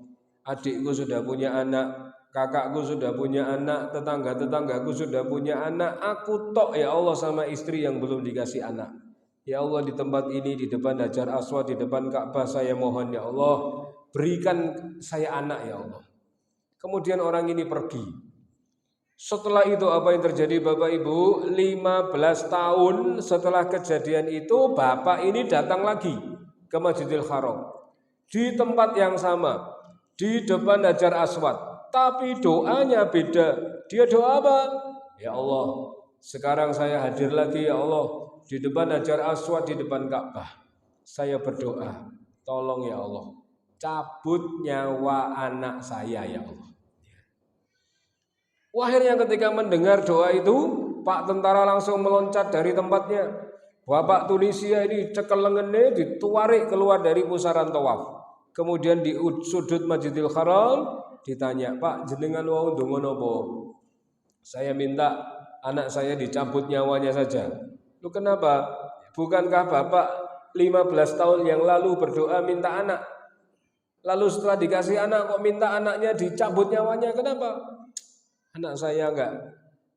adikku sudah punya anak, kakakku sudah punya anak, tetangga-tetanggaku sudah punya anak, aku tok ya Allah sama istri yang belum dikasih anak. Ya Allah, di tempat ini, di depan Hajar Aswad, di depan Ka'bah, saya mohon ya Allah, berikan saya anak ya Allah. Kemudian orang ini pergi. Setelah itu apa yang terjadi Bapak Ibu? 15 tahun setelah kejadian itu, bapak ini datang lagi ke Masjidil Haram. Di tempat yang sama, di depan Hajar Aswad, tapi doanya beda. Dia doa apa? Ya Allah, sekarang saya hadir lagi ya Allah, di depan Hajar Aswad, di depan Ka'bah. Saya berdoa, tolong ya Allah, cabut nyawa anak saya ya Allah. Akhirnya ketika mendengar doa itu, Pak tentara langsung meloncat dari tempatnya. Bapak Tunisia ini cekel lengannya, ditarik keluar dari pusaran tawaf. Kemudian di sudut Masjidil Haram ditanya, Pak jenengan wau ndonga napa? Saya minta anak saya dicabut nyawanya saja. Lu kenapa? Bukankah Bapak 15 tahun yang lalu berdoa minta anak? Lalu setelah dikasih anak kok minta anaknya dicabut nyawanya? Kenapa? Anak saya enggak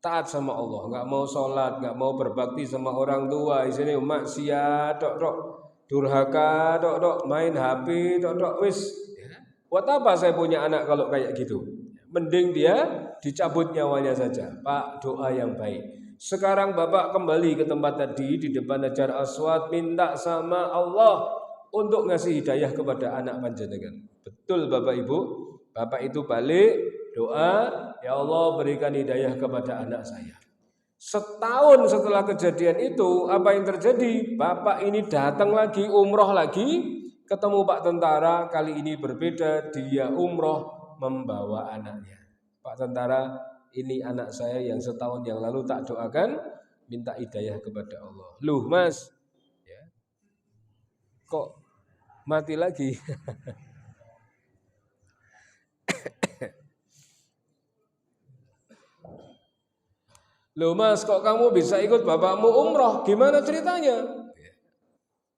taat sama Allah, enggak mau sholat, enggak mau berbakti sama orang tua. Di sini maksiat, durhaka, main HP, wis. Buat apa saya punya anak kalau kayak gitu? Mending dia dicabut nyawanya saja. Pak, doa yang baik. Sekarang Bapak kembali ke tempat tadi di depan Hajar Aswad, minta sama Allah untuk ngasih hidayah kepada anak panjenengan. Betul Bapak Ibu, Bapak itu balik doa, ya Allah berikan hidayah kepada anak saya. Setahun setelah kejadian itu, apa yang terjadi? Bapak ini datang lagi, umroh lagi, ketemu Pak tentara, kali ini berbeda, dia umroh membawa anaknya. Pak tentara, ini anak saya yang setahun yang lalu tak doakan, minta hidayah kepada Allah. Loh mas, ya, kok mati lagi? Loh mas, kok kamu bisa ikut bapakmu umroh? Gimana ceritanya?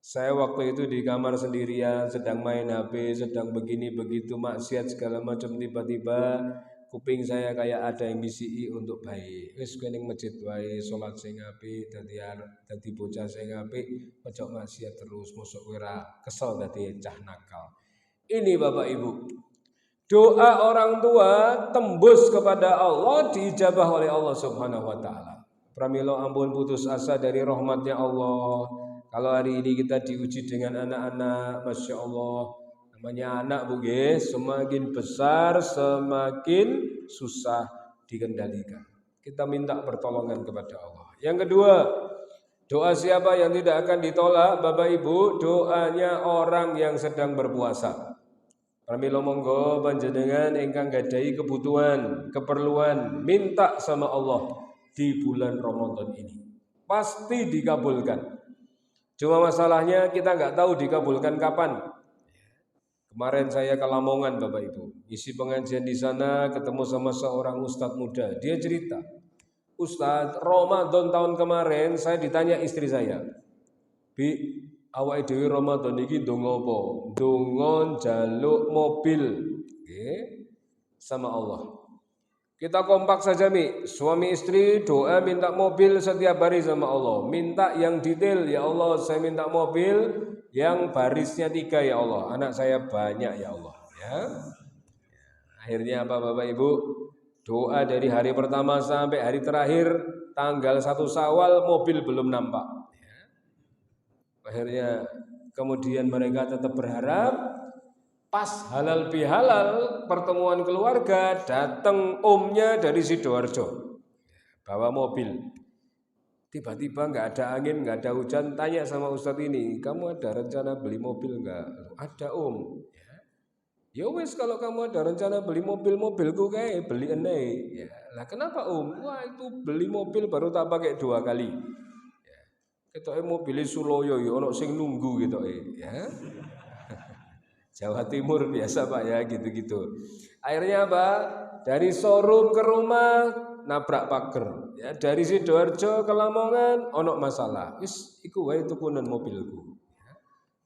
Saya waktu itu di kamar sendirian, sedang main HP, sedang begini begitu maksiat segala macam, tiba-tiba kuping saya kayak ada yang bisiki untuk baik. Wis kening masjid wae, salat sing apik, dadi bocah sing apik, ojo maksiat terus, mosok ora kesel dadi cah nakal. Ini Bapak Ibu, doa orang tua tembus kepada Allah, diijabah oleh Allah Subhanahu wa taala. Pramila ampun putus asa dari rahmatnya Allah. Kalau hari ini kita diuji dengan anak-anak, Masya Allah, namanya anak Bu semakin besar semakin susah dikendalikan. Kita minta pertolongan kepada Allah. Yang kedua, doa siapa yang tidak akan ditolak Bapak Ibu? Doanya orang yang sedang berpuasa. Pramila monggo panjenengan ingkang gadhahi kebutuhan, keperluan, minta sama Allah di bulan Ramadan ini. Pasti dikabulkan. Cuma masalahnya kita nggak tahu dikabulkan kapan. Kemarin saya ke Lamongan Bapak Ibu, isi pengajian di sana ketemu sama seorang ustadz muda. Dia cerita, Ustadz, Ramadan tahun kemarin saya ditanya istri saya, Bi, awake dhewe Ramadan iki ndonga apa? Ndonga njaluk mobil. Sama Allah. Kita kompak saja Mi, suami istri doa minta mobil setiap hari sama Allah. Minta yang detail, ya Allah saya minta mobil yang barisnya 3 ya Allah. Anak saya banyak ya Allah. Ya. Akhirnya apa Bapak Ibu? Doa dari hari pertama sampai hari terakhir, tanggal 1 Syawal mobil belum nampak. Akhirnya kemudian mereka tetap berharap. Pas halal bihalal pertemuan keluarga, datang omnya dari Sidoarjo bawa mobil. Tiba-tiba nggak ada angin, nggak ada hujan, tanya sama ustadz ini, kamu ada rencana beli mobil nggak? Ada om. Ya wis kalau kamu ada rencana beli mobilku kayak beli enai. Ya, lah kenapa Om? Wah itu beli mobil baru tak pakai 2 kali. Ya, ketoke mobil Suloyo ya ono sing nunggu gitu ya. Jawa Timur biasa Pak ya gitu-gitu. Akhirnya apa? Dari showroom ke rumah nabrak pager. Ya, dari Sidoarjo ke Lamongan ono masalah. Wis iku wae tukunan mobilku. Ya.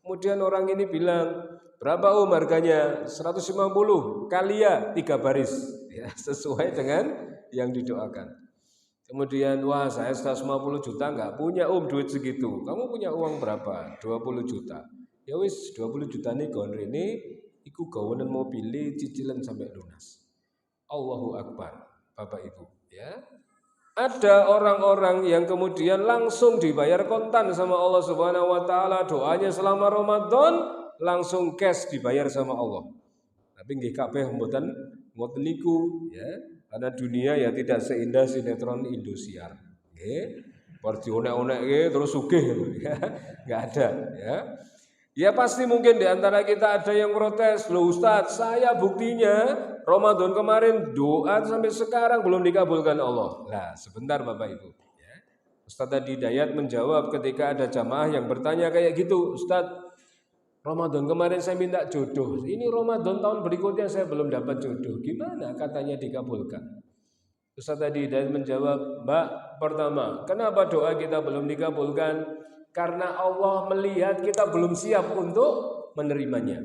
Kemudian orang ini bilang, "Berapa Om harganya?" 150 kali ya 3 baris. Ya, sesuai dengan yang didoakan. Kemudian, wah saya 150 juta nggak punya Om duit segitu. Kamu punya uang berapa? 20 juta. Ya wis 20 juta nih gon rene iku gawenen mobile cicilan sampai lunas. Allahu Akbar, Bapak Ibu, ya. Ada orang-orang yang kemudian langsung dibayar kontan sama Allah Subhanahu wa taala, doanya selama Ramadan langsung cash dibayar sama Allah. Tapi nggih kabeh mboten niku, ya. Karena dunia ya tidak seindah sinetron Indosiar. Nggih. Bar dionek-onekke terus sugih ya. Enggak ada, ya. Ya pasti mungkin di antara kita ada yang protes, "Loh Ustadz, saya buktinya Ramadan kemarin doa sampai sekarang belum dikabulkan Allah." Nah, sebentar Bapak Ibu. Ya. Ustadz tadi Hidayat menjawab ketika ada jamaah yang bertanya kayak gitu, "Ustadz, Ramadan kemarin saya minta jodoh, ini Ramadan tahun berikutnya saya belum dapat jodoh, gimana katanya dikabulkan?" Ustadz tadi Hidayat menjawab, "Mbak, pertama, kenapa doa kita belum dikabulkan? Karena Allah melihat kita belum siap untuk menerimanya.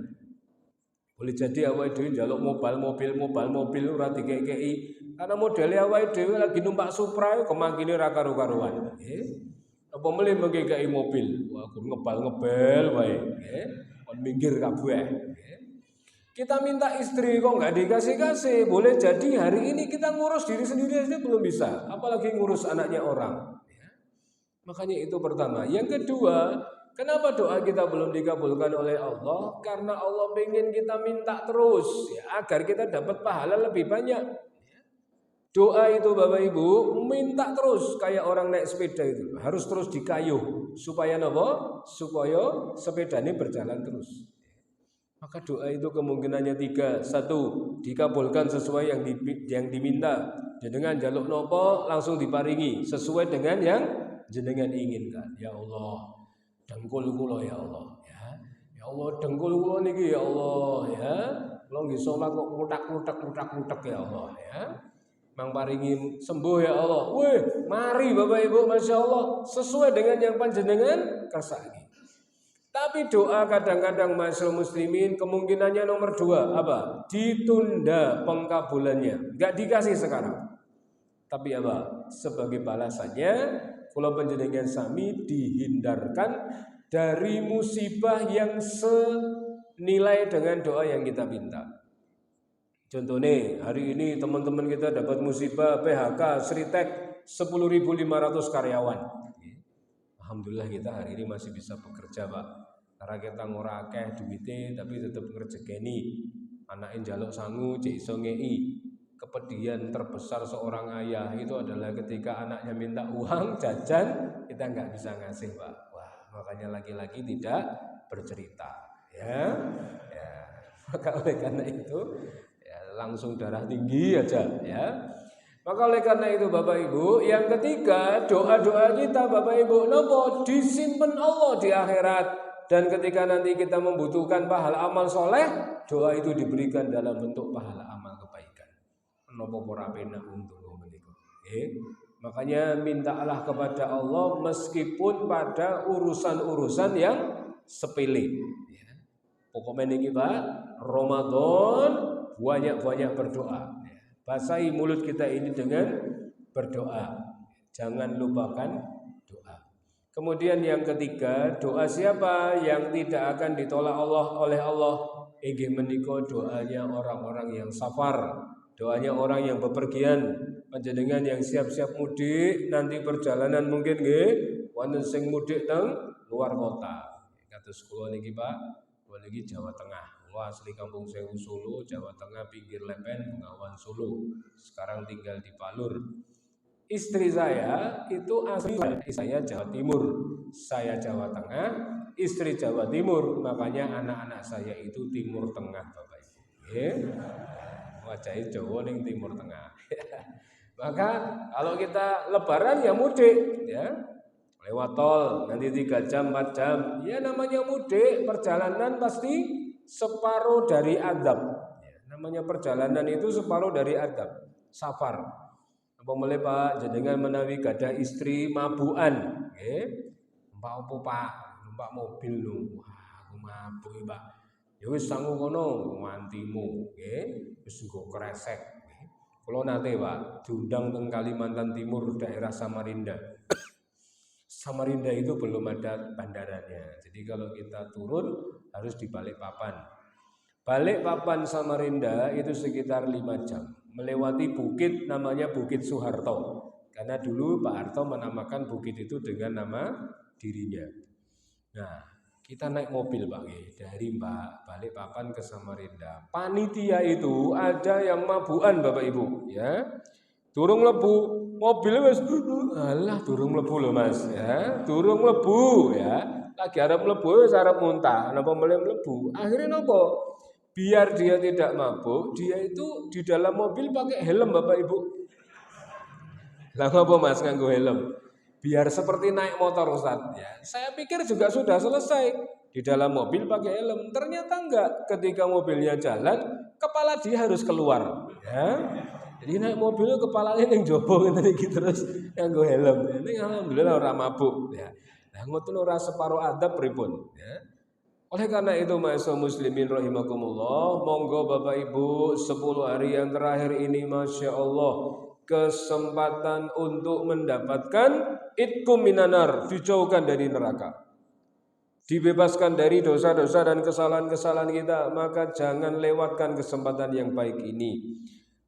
Boleh jadi awake dhewe njaluk mobil ora dikeki. Karena modelnya awake dhewe lagi numpak Supra kemangkine ra karo-karuan. Nggih. Apa melih mengkeki mobil? Wah, kur ngebal-ngebel wae, nggih. Kon minggir kabeh, nggih. Kita minta istri kok nggak dikasih-kasih. Boleh jadi hari ini kita ngurus diri sendiri aja belum bisa, apalagi ngurus anaknya orang. Makanya itu pertama. Yang kedua, kenapa doa kita belum dikabulkan oleh Allah? Karena Allah pengen kita minta terus ya, agar kita dapat pahala lebih banyak. Doa itu Bapak Ibu minta terus kayak orang naik sepeda itu harus terus dikayuh supaya apa? Supaya sepeda ini berjalan terus. Maka doa itu kemungkinannya 3. 1, dikabulkan sesuai yang diminta. Dengan jaluk nopo langsung diparingi sesuai dengan yang jenengan inginkan. Ya Allah, dengkul kula ya Allah, ya. Ya Allah, dengkul kula niki ya Allah, ya. Kula nggih salat kok klutak ya Allah, ya. Mang paringi sembuh ya Allah. Wih, mari Bapak Ibu, Masya Allah, sesuai dengan yang panjenengan kersaki. Tapi doa kadang-kadang masyaallah muslimin kemungkinannya nomor 2 apa? Ditunda pengkabulannya, nggak dikasih sekarang. Tapi apa? Sebagai balasannya, kula panjenengan sami dihindarkan dari musibah yang senilai dengan doa yang kita minta. Contohnya hari ini teman-teman kita dapat musibah PHK Sritek 10.500 karyawan. Alhamdulillah kita hari ini masih bisa bekerja Pak. Karena kita ngora akeh duwite tapi tetap ngerjekeni. Anake njaluk sangu cek iso ngei. Kepedihan terbesar seorang ayah itu adalah ketika anaknya minta uang jajan kita nggak bisa ngasih Pak. Wah, makanya laki-laki tidak bercerita, ya. Maka oleh karena itu ya, langsung darah tinggi aja, ya. Maka oleh karena itu Bapak Ibu, yang ketiga doa-doa kita Bapak Ibu nopo disimpan Allah di akhirat. Dan ketika nanti kita membutuhkan pahala amal soleh, doa itu diberikan dalam bentuk pahala amal kebaikan. Nopo ora penak untuk menika. Makanya mintalah kepada Allah meskipun pada urusan-urusan yang sepele. Ya. Pokoknya niki Pak, Ramadan banyak-banyak berdoa. Basahi mulut kita ini dengan berdoa. Jangan lupakan doa. Kemudian yang ketiga, doa siapa yang tidak akan ditolak Allah oleh Allah? Inggih menika doanya orang-orang yang safar. Doanya orang yang bepergian, panjenengan yang siap-siap mudik, nanti perjalanan mungkin nggih wonten sing mudik teng luar kota. Kados kula niki Pak, kula niki Jawa Tengah. Kula asli Kampung Sewu Solo, Jawa Tengah pinggir Lepen, Bengawan Solo. Sekarang tinggal di Palur. Istri saya itu asli saya Jawa Timur. Saya Jawa Tengah, istri Jawa Timur. Makanya anak-anak saya itu Timur Tengah Bapak Ibu. Wajahe Jawa ning Timur Tengah. Maka kalau kita lebaran ya mudik ya. Lewat tol nanti 3 jam 4 jam. Ya namanya mudik, perjalanan pasti separuh dari adab. Ya, namanya perjalanan itu separuh dari adab. Safar. Apa mulai Pak jenengan menawi gadah istri mabukan, nggih. Mbak opo Pak? Numpak mobil lho. Wah, aku mabuk Pak. Ya wis sangu kono ngantimu, nggih. Wis nggo kresek. Kula nate Pak diundang teng Kalimantan Timur daerah Samarinda. Samarinda itu belum ada bandaranya. Jadi kalau kita turun harus di Balikpapan. Balikpapan Samarinda itu sekitar 5 jam. Melewati bukit namanya Bukit Soeharto. Karena dulu Pak Harto menamakan bukit itu dengan nama dirinya. Nah, kita naik mobil Pak dari Balikpapan ke Samarinda. Panitia itu ada yang mabukan Bapak Ibu ya. Durung lebu mobil wis alah durung mlebu lho Mas ya. Durung mlebu ya. Lagi arep mlebu wis arep muntah. Napa mulai mlebu? Akhirnya napa? Biar dia tidak mabuk, dia itu di dalam mobil pakai helm Bapak Ibu. Lah ngapa Mas nganggo helm? Biar seperti naik motor Ustaz ya. Saya pikir juga sudah selesai. Di dalam mobil pakai helm. Ternyata enggak. Ketika mobilnya jalan, kepala dia harus keluar ya. Jadi naik mobil kepalanya yang jopo gitu terus nganggo helm. Ini alhamdulillah ora mabuk ya. Nah ngoten ora separo adab pripun ya. Oleh karena itu ma'asyiral muslimin rahimakumullah, monggo Bapak Ibu 10 hari yang terakhir ini Masya Allah kesempatan untuk mendapatkan itqum minanar, dijauhkan dari neraka, dibebaskan dari dosa-dosa dan kesalahan-kesalahan kita. Maka jangan lewatkan kesempatan yang baik ini.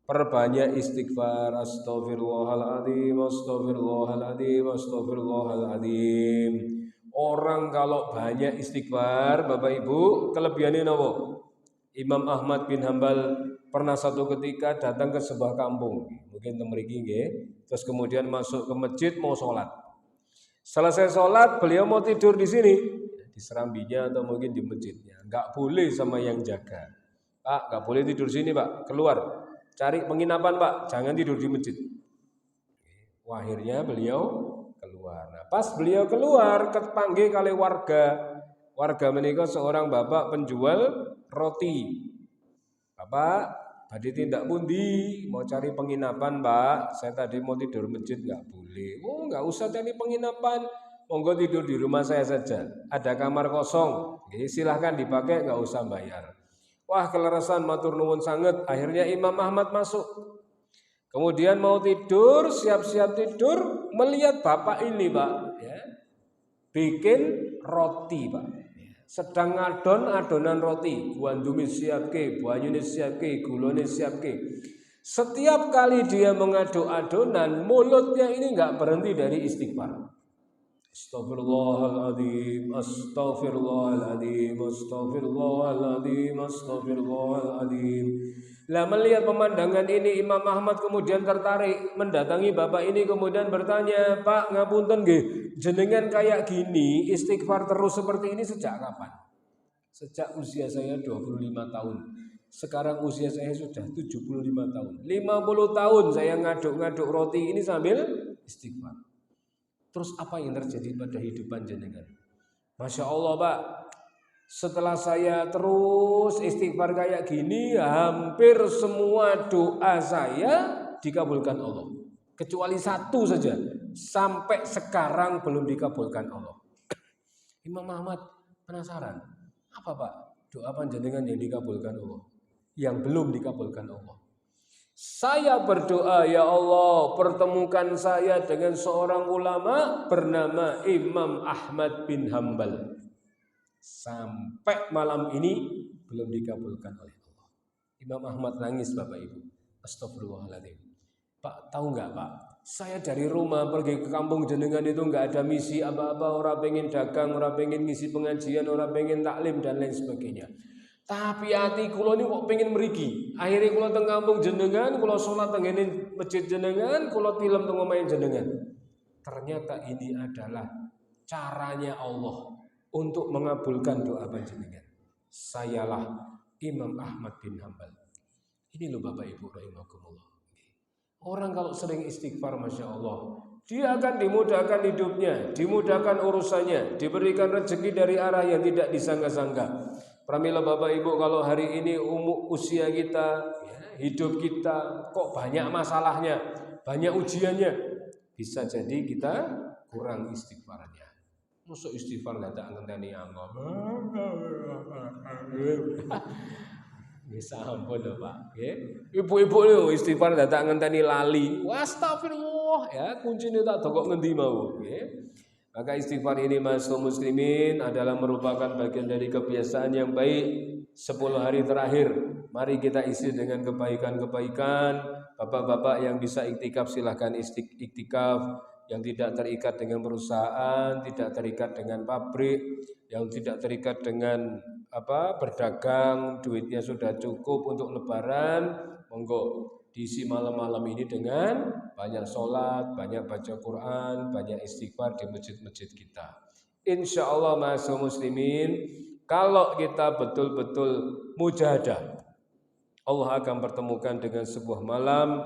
Perbanyak istighfar, astaghfirullahaladzim, astaghfirullahaladzim, astaghfirullahaladzim. Orang kalau banyak istighfar, Bapak Ibu, kelebihannya apa? Imam Ahmad bin Hambal pernah satu ketika datang ke sebuah kampung, mungkin temriki nggih, terus kemudian masuk ke masjid mau sholat. Selesai sholat, beliau mau tidur di sini, di serambinya atau mungkin di masjidnya. Enggak boleh sama yang jaga. Pak, enggak boleh tidur sini Pak, keluar. Cari penginapan Pak, jangan tidur di masjid. Wah, akhirnya beliau keluar. Nah, pas beliau keluar, kepanggil kali warga. Warga menikah seorang bapak penjual roti. Bapak, tadi tindak pundi, mau cari penginapan Pak. Saya tadi mau tidur masjid, enggak boleh. Oh, enggak usah cari penginapan. Monggo tidur di rumah saya saja. Ada kamar kosong. Silahkan dipakai, enggak usah bayar. Wah, kelerasan matur nuwun sangat. Akhirnya Imam Ahmad masuk. Kemudian mau tidur, siap-siap tidur, melihat bapak ini Pak, ya, bikin roti Pak. Sedang ngadon adonan roti, buandumi siapke, buanyune siapke, gulone siapke. Setiap kali dia mengaduk adonan, mulutnya ini enggak berhenti dari istighfar. Astaghfirullahaladzim, astaghfirullahaladzim, astaghfirullahaladzim, astaghfirullahaladzim. Lah melihat pemandangan ini Imam Ahmad kemudian tertarik mendatangi bapak ini kemudian bertanya, Pak ngapunten nggih, jenengan kayak gini istighfar terus seperti ini sejak kapan? Sejak usia saya 25 tahun. Sekarang usia saya sudah 75 tahun. 50 tahun saya ngaduk-ngaduk roti ini sambil istighfar. Terus apa yang terjadi pada hidupan jenengan? Masya Allah Pak, setelah saya terus istighfar kayak gini, hampir semua doa saya dikabulkan Allah. Kecuali satu saja, sampai sekarang belum dikabulkan Allah. Imam Ahmad penasaran, apa Pak doa panjenengan yang dikabulkan Allah? Yang belum dikabulkan Allah. Saya berdoa, ya Allah, pertemukan saya dengan seorang ulama bernama Imam Ahmad bin Hambal. Sampai malam ini belum dikabulkan oleh Allah. Imam Ahmad nangis Bapak Ibu. Astagfirullahaladzim. Pak, tahu nggak Pak? Saya dari rumah pergi ke kampung jenengan itu nggak ada misi apa-apa. Orang pengen dagang, orang pengen ngisi pengajian, orang pengen taklim dan lain sebagainya. Tapi hati kula ini kok pengen merigi. Akhirnya kula teng kampung jenengan, kula sholat teng masjid jenengan, kula tilem teng omahe jenengan. Ternyata ini adalah caranya Allah untuk mengabulkan doa panjenengan. Sayalah Imam Ahmad bin Hambal. Ini loh Bapak Ibu rahimakumullah. Orang kalau sering istighfar, Masya Allah, dia akan dimudahkan hidupnya, dimudahkan urusannya, diberikan rezeki dari arah yang tidak disangka-sangka. Pramila Bapak Ibu, kalau hari ini usia kita, hidup kita kok banyak masalahnya, banyak ujiannya, bisa jadi kita kurang istighfarnya. Masuk istighfar nggak tak ngenteni angop. Bisa ampun lho Pak. Ibu-ibu lho istighfar nggak tak ngenteni lali. Astagfirullah ya, kuncine tak dokok ngendi mau. Maka istighfar ini masuk muslimin adalah merupakan bagian dari kebiasaan yang baik. 10 hari terakhir mari kita isi dengan kebaikan-kebaikan. Bapak-bapak yang bisa iktikaf silahkan iktikaf. Yang tidak terikat dengan perusahaan, tidak terikat dengan pabrik, yang tidak terikat dengan berdagang, duitnya sudah cukup untuk lebaran, monggo diisi malam-malam ini dengan banyak sholat, banyak baca Quran, banyak istighfar di masjid-masjid kita. Insya Allah ma'asyiral muslimin, kalau kita betul-betul mujahadah, Allah akan pertemukan dengan sebuah malam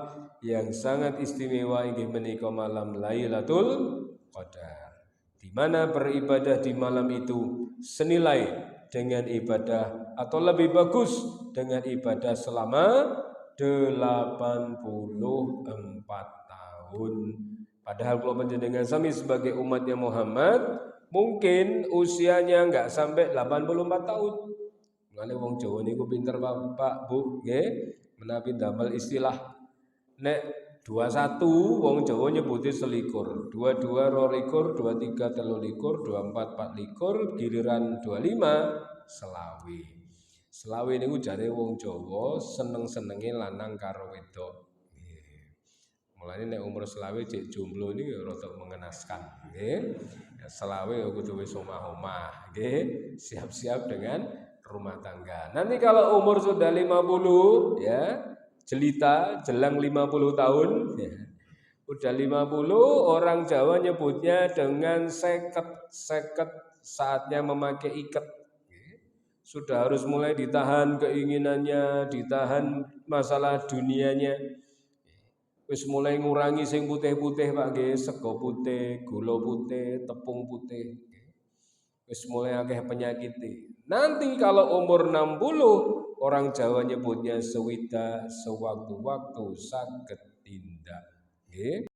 yang sangat istimewa, inggih menika malam Lailatul Qadar, di mana beribadah di malam itu senilai dengan ibadah atau lebih bagus dengan ibadah selama 84 tahun. Padahal kalau panjenengan sami sebagai umatnya Muhammad mungkin usianya enggak sampai 84 tahun. Mulane wong Jawa niku pinter Pak Bu, nggih, menawi damel istilah nek 21 wong Jawa nyebuti selikur, 22 rolikur, 23 telulikur, 24 patlikur, giliran 25 selawe. Selawe niku jare wong Jawa seneng-senenge lanang karo wedok. Mulane nek umur selawe cek jomblo niki rada mengenaskan, nggih. Selawe kudu wis omah-omah, nggih. Siap-siap dengan rumah tangga. Nanti kalau umur sudah 50 ya, jelita jelang 50 tahun ya. Udah 50 orang Jawa nyebutnya dengan seket saatnya memakai iket. Sudah harus mulai ditahan keinginannya, ditahan masalah dunianya. Wis mulai ngurangi sing putih-putih Pak nggih, sego putih, gula putih, tepung putih. Wis mulai akeh penyakit. Nanti kalau umur 60 orang Jawa nyebutnya sewida sewaktu-waktu saged tindak. Nggih.